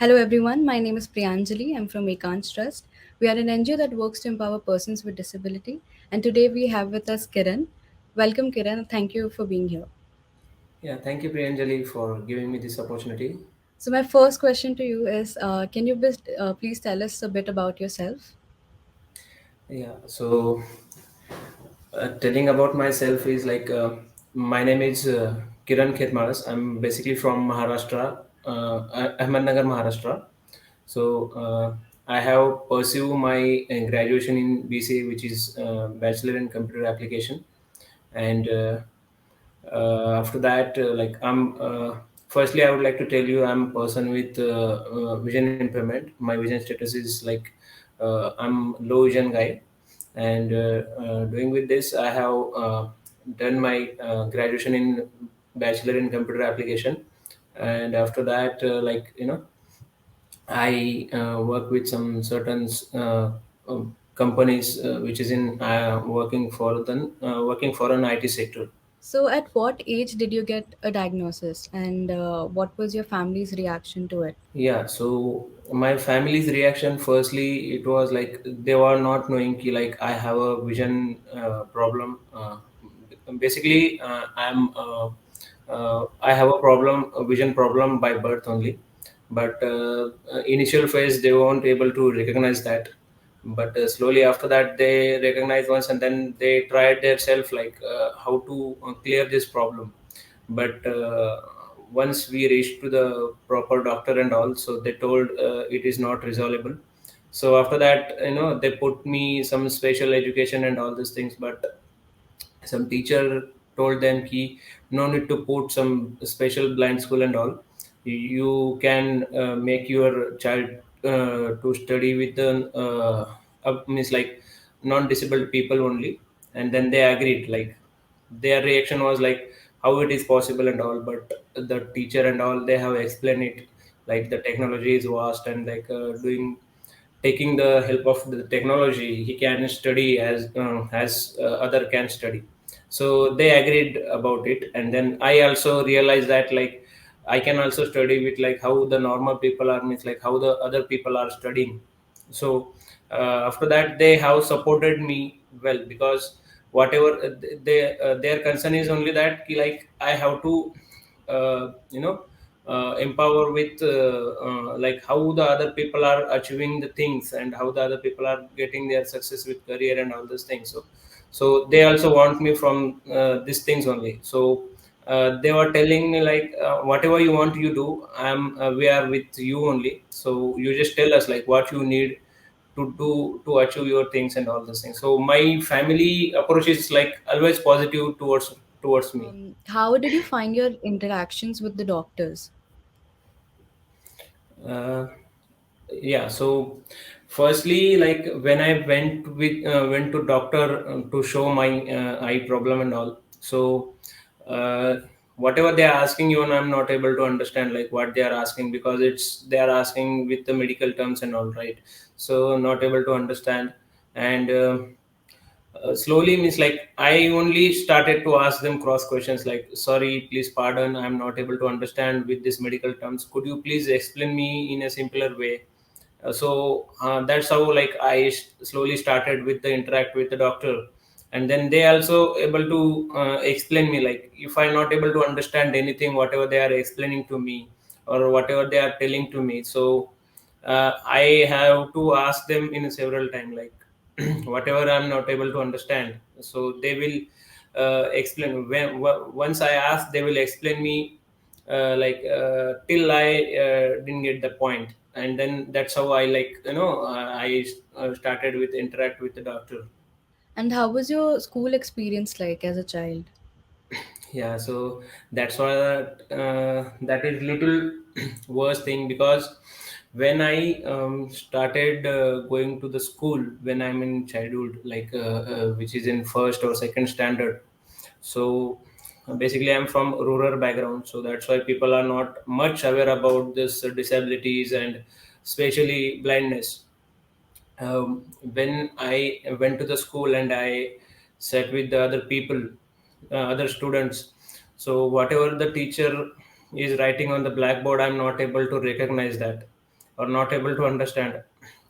Hello everyone, my name is Priyanjali. I'm from Ekans Trust. We are an NGO that works to empower persons with disability. And today we have with us Kiran. Welcome Kiran, thank you for being here. Yeah, thank you, Priyanjali, for giving me this opportunity. So my first question to you is, can you please tell us a bit about yourself? Yeah, telling about myself is my name is Kiran Khetmalas. I'm basically from Maharashtra, Ahmednagar, Maharashtra. So I have pursued my graduation in BCA, which is Bachelor in Computer Application, and after that, firstly, I would like to tell you I'm a person with vision impairment. My vision status is I'm low vision guy, and doing with this, I have done my graduation in bachelor in computer application, and after that, I work with some certain companies which is in working for an IT sector. So at what age did you get a diagnosis and what was your family's reaction to it? Yeah, so my family's reaction, firstly, it was like they were not knowing ki, like I have a vision problem. Basically, I have a problem, a vision problem by birth only. But initial phase, they weren't able to recognize that. But slowly after that, they recognize once, and then they tried their self how to clear this problem. But once we reached to the proper doctor and all, so they told it is not resolvable. So after that, they put me some special education and all these things, but some teacher told them he no need to put some special blind school and all. You can make your child to study with the means like non-disabled people only. And then they agreed, like their reaction was like how it is possible and all. But the teacher and all, they have explained it like the technology is vast, and doing taking the help of the technology, he can study as other can study. So they agreed about it, and then I also realized that like I can also study with like how the normal people are, means like how the other people are studying. So after that, they have supported me well, because whatever their concern is only that ki, like I have to empower with like how the other people are achieving the things, and how the other people are getting their success with career and all those things. So they also want me from these things only. So they were telling me like whatever you want you do, we are with you only. So you just tell us like what you need to do to achieve your things and all those things. So my family approach is like always positive towards me. How did you find your interactions with the doctors? uh, yeah, so firstly, like when I went to doctor to show my eye problem and all. So uh, whatever they are asking, even I'm not able to understand like what they are asking, because they are asking with the medical terms and all, right? So not able to understand. And slowly, means like I only started to ask them cross questions like, sorry, please pardon, I'm not able to understand with this medical terms, could you please explain me in a simpler way? So that's how like slowly started with the interact with the doctor. And then they also able to explain me, like if I'm not able to understand anything whatever they are explaining to me, or whatever they are telling to me. So I have to ask them in several time, like whatever I'm not able to understand. So they will explain. Once I ask, they will explain me till I didn't get the point. And then that's how I I started with interact with the doctor. And how was your school experience like as a child? Yeah, so that's why that is little worse thing, because when I started going to the school when I'm in childhood, which is in first or second standard. So basically I'm from rural background, so that's why people are not much aware about this disabilities, and especially blindness. When I went to the school and I sat with the other people, other students, so whatever the teacher is writing on the blackboard, I'm not able to recognize that. or not able to understand.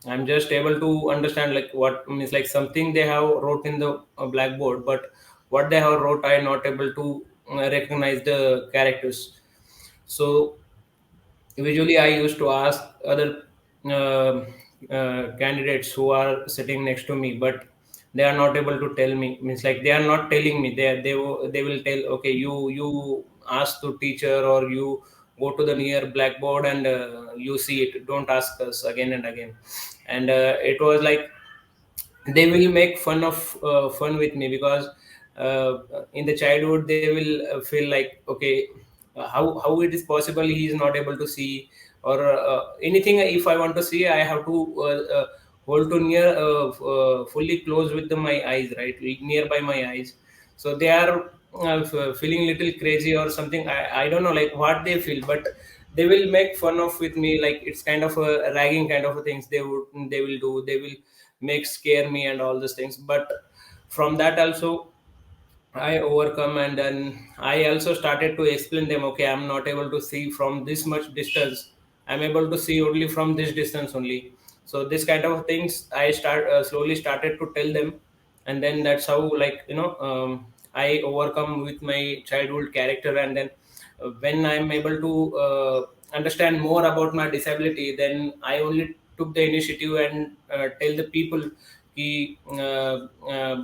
I'm just able to understand like what means, like something they have wrote in the blackboard, but what they have wrote I not able to recognize the characters. So usually I used to ask other uh, candidates who are sitting next to me, but they are not able to tell me, means like they are not telling me. They will tell, okay, you ask the teacher, or you go to the near blackboard and you see it, don't ask us again and again. And it was like they will make fun with me, because uh, in the childhood they will feel like, okay, how it is possible he is not able to see, or anything if I want to see I have to hold to near fully close with my eyes, right, nearby my eyes. So they are feeling little crazy or something. I don't know like what they feel, but they will make fun of with me, like it's kind of a ragging kind of a things they will do. They will make scare me and all these things. But from that also I overcome, and then I also started to explain them, okay, I'm not able to see from this much distance. I'm able to see only from this distance only. So this kind of things I slowly started to tell them, and then that's how, like, I overcome with my childhood character. And then when I'm able to understand more about my disability, then I only took the initiative and tell the people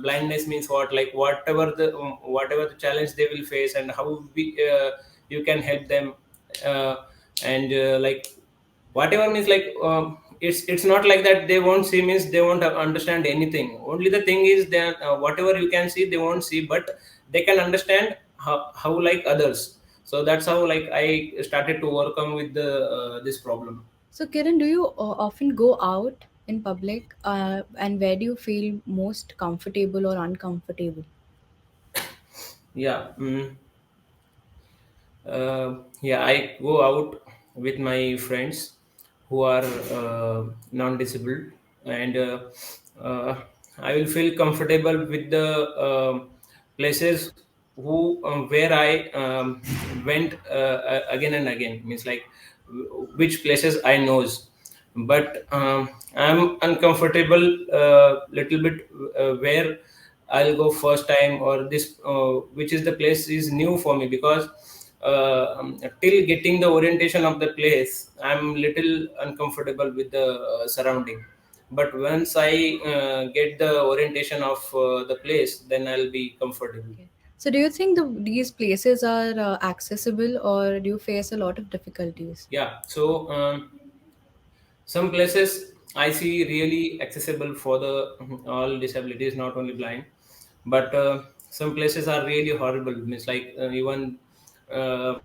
blindness means what, like whatever the challenge they will face, and how you can help them. uh, and like whatever means, like it's not like that they won't see means they won't understand anything. Only the thing is that whatever you can see they won't see, but they can understand how like others. So that's how like I started to overcome with the this problem. So, Kiran, do you often go out in public, and where do you feel most comfortable or uncomfortable? Yeah. Yeah, I go out with my friends who are non-disabled, and I will feel comfortable with the places where I went again and again. Means like which places I knows, but I'm uncomfortable little bit where I'll go first time, or this which is the place is new for me, because till getting the orientation of the place, I'm little uncomfortable with the surrounding. But once I get the orientation of the place, then I'll be comfortable. Okay. So, do you think these places are accessible, or do you face a lot of difficulties? Yeah. So some places I see really accessible for the all disabilities, not only blind, but some places are really horrible. Means like even other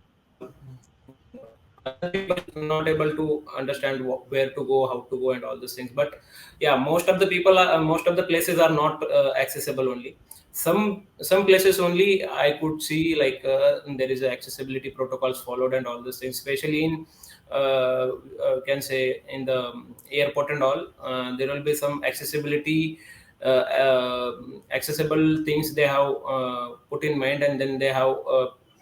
people not able to understand where to go, how to go, and all those things. But yeah, most of the places are not accessible only. Some places only I could see like there is accessibility protocols followed and all those things, especially in can say in the airport and all. There will be some accessible things they have put in mind, and then they have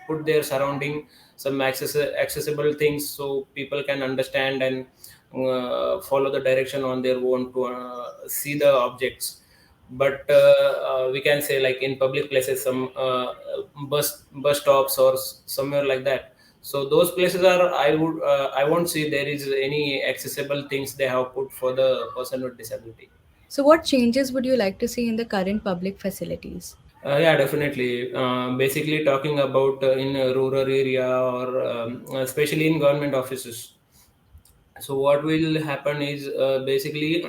put their surrounding some accessible things, so people can understand and follow the direction on their own to see the objects. But we can say like in public places, some bus stops or somewhere like that. So those places are, I won't see there is any accessible things they have put for the person with disability. So, what changes would you like to see in the current public facilities? Yeah, definitely. Basically, talking about in a rural area, or especially in government offices. So what will happen is basically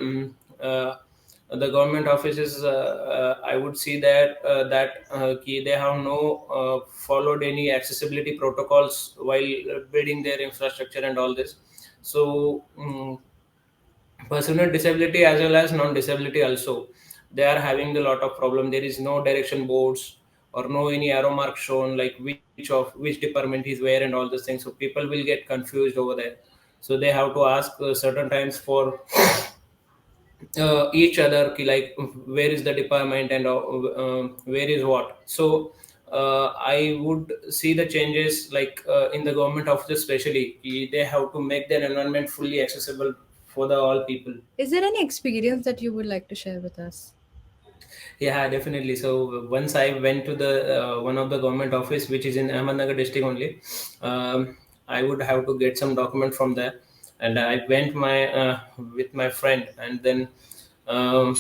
the government offices. I would see that they have no followed any accessibility protocols while building their infrastructure and all this. So person with disability as well as non-disability also, they are having a lot of problem. There is no direction boards or no any arrow mark shown, like which department is where and all those things. So people will get confused over there. So they have to ask certain times for each other ki, like where is the department and where is what. So I would see the changes like in the government offices, especially they have to make their environment fully accessible for the all people. Is there any experience that you would like to share with us? Yeah, definitely. So once I went to the one of the government office, which is in Ahmednagar district only, I would have to get some document from there, and I went my with my friend, and then um,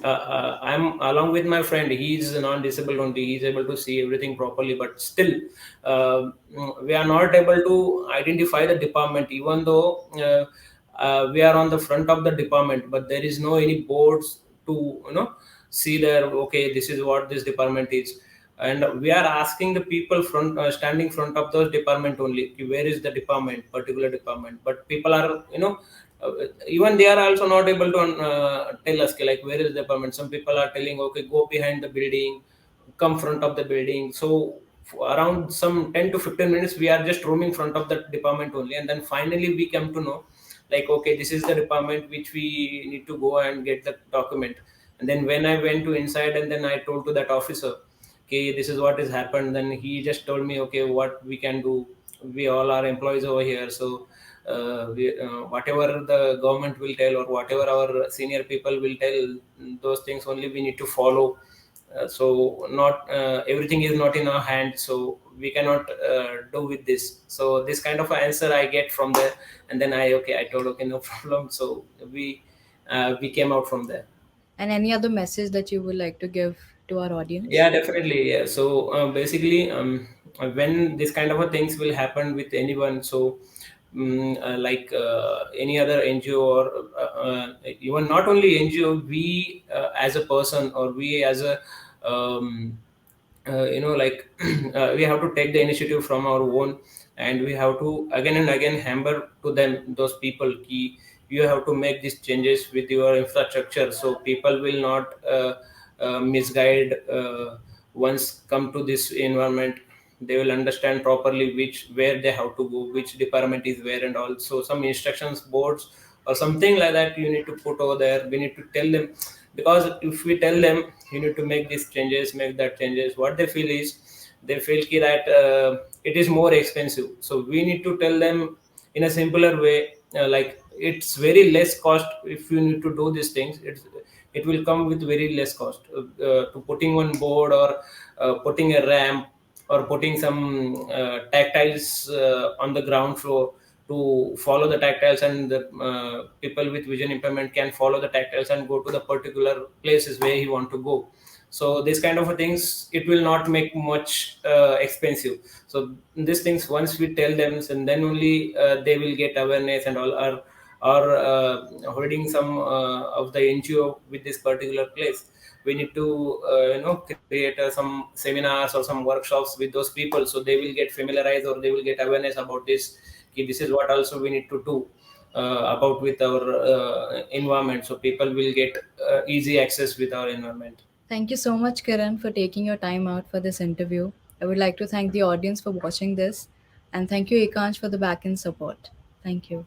I'm along with my friend. He's non-disabled only. He's able to see everything properly, but still, we are not able to identify the department, even though we are on the front of the department. But there is no any boards to see there. Okay, this is what this department is, and we are asking the people standing front of those department only. "Ki where is the department, particular department?" But people are uh, even they are also not able to tell us like where is the apartment. Some people are telling okay, go behind the building, come front of the building. So around some 10 to 15 minutes we are just roaming front of the department only, and then finally we come to know like okay, this is the department which we need to go and get the document. And then when I went to inside, and then I told to that officer, okay, this is what has happened, then he just told me okay, what we can do, we all are employees over here. So whatever the government will tell or whatever our senior people will tell, those things only we need to follow. So not everything is not in our hand, so we cannot do with this. So this kind of answer I get from there, and then I told okay, no problem. So we came out from there. And any other message that you would like to give to our audience? Yeah, definitely. Yeah. So basically, when this kind of a things will happen with anyone, so like any other NGO or even not only NGO, we as a person or we as a um, like we have to take the initiative from our own, and we have to again and again hammer to them those people key, you have to make these changes with your infrastructure, so people will not misguide once come to this environment. They will understand properly which where they have to go, which department is where, and also some instructions boards or something like that you need to put over there. We need to tell them, because if we tell them you need to make these changes, make that changes, what they feel is they feel that it is more expensive. So we need to tell them in a simpler way, like it's very less cost. If you need to do these things, it will come with very less cost to putting one board or putting a ramp or putting some tactiles on the ground floor to follow the tactiles, and the people with vision impairment can follow the tactiles and go to the particular places where he want to go. So this kind of a things, it will not make much expensive. So these things once we tell them, and then only they will get awareness and all are holding some of the NGO with this particular place. We need to create some seminars or some workshops with those people, so they will get familiarized or they will get awareness about this. Okay, this is what also we need to do about with our environment, so people will get easy access with our environment. Thank you so much, Kiran, for taking your time out for this interview. I would like to thank the audience for watching this, and thank you, Ekansh, for the back end support. Thank you.